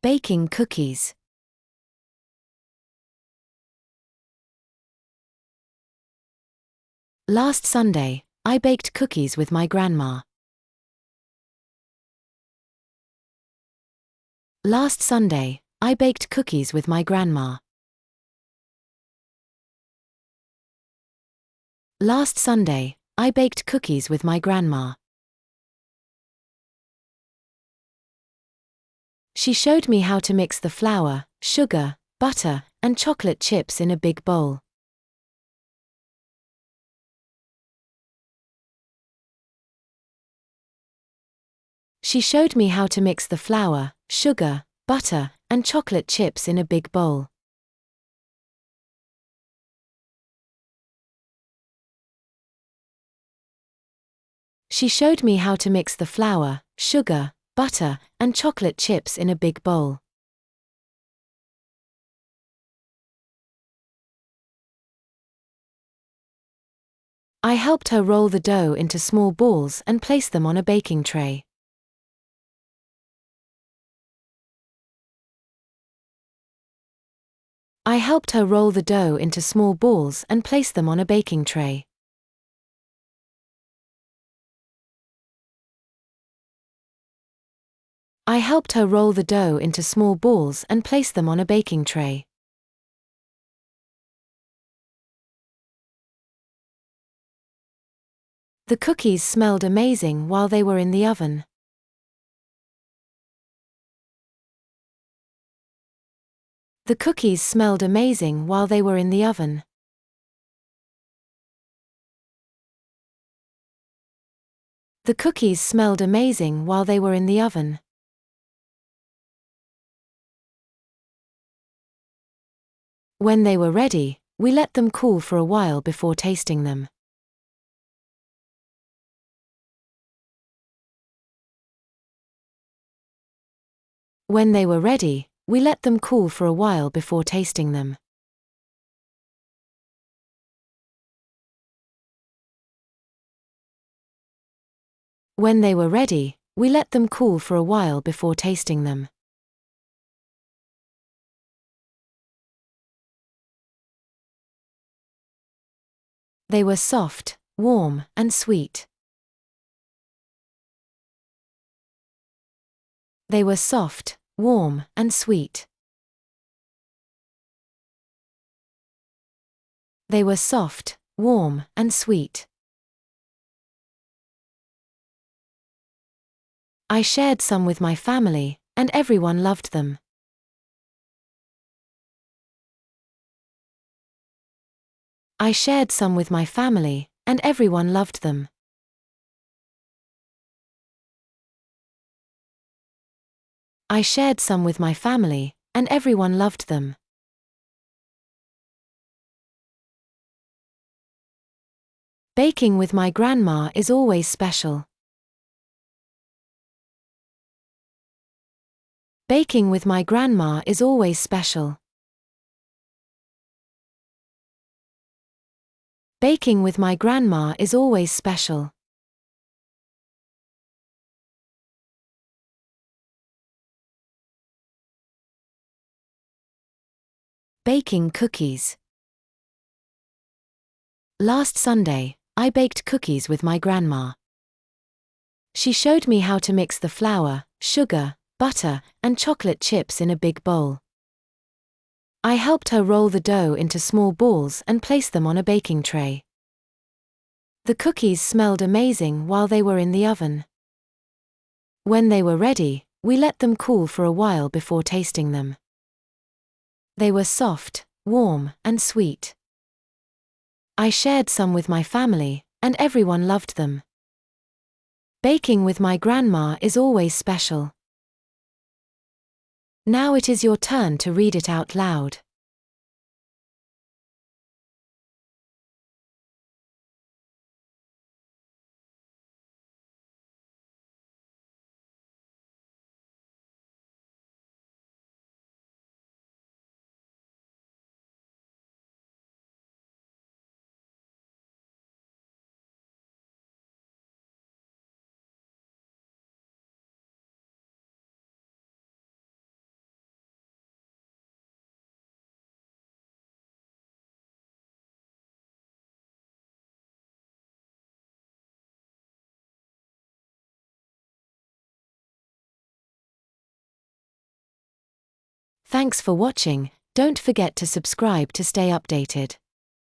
Baking cookies. Last Sunday, I baked cookies with my grandma. Last Sunday, I baked cookies with my grandma. Last Sunday, I baked cookies with my grandma. She showed me how to mix the flour, sugar, butter, and chocolate chips in a big bowl. She showed me how to mix the flour, sugar, butter, and chocolate chips in a big bowl. She showed me how to mix the flour, sugar, butter, and chocolate chips in a big bowl. I helped her roll the dough into small balls and place them on a baking tray. I helped her roll the dough into small balls and place them on a baking tray. I helped her roll the dough into small balls and place them on a baking tray. The cookies smelled amazing while they were in the oven. The cookies smelled amazing while they were in the oven. The cookies smelled amazing while they were in the oven. When they were ready, we let them cool for a while before tasting them. When they were ready, we let them cool for a while before tasting them. When they were ready, we let them cool for a while before tasting them. They were soft, warm, and sweet. They were soft, warm, and sweet. They were soft, warm, and sweet. I shared some with my family, and everyone loved them. I shared some with my family, and everyone loved them. I shared some with my family, and everyone loved them. Baking with my grandma is always special. Baking with my grandma is always special. Baking with my grandma is always special. Baking cookies. Last Sunday, I baked cookies with my grandma. She showed me how to mix the flour, sugar, butter, and chocolate chips in a big bowl. I helped her roll the dough into small balls and place them on a baking tray. The cookies smelled amazing while they were in the oven. When they were ready, we let them cool for a while before tasting them. They were soft, warm, and sweet. I shared some with my family, and everyone loved them. Baking with my grandma is always special. Now it is your turn to read it out loud. Thanks for watching. Don't forget to subscribe to stay updated.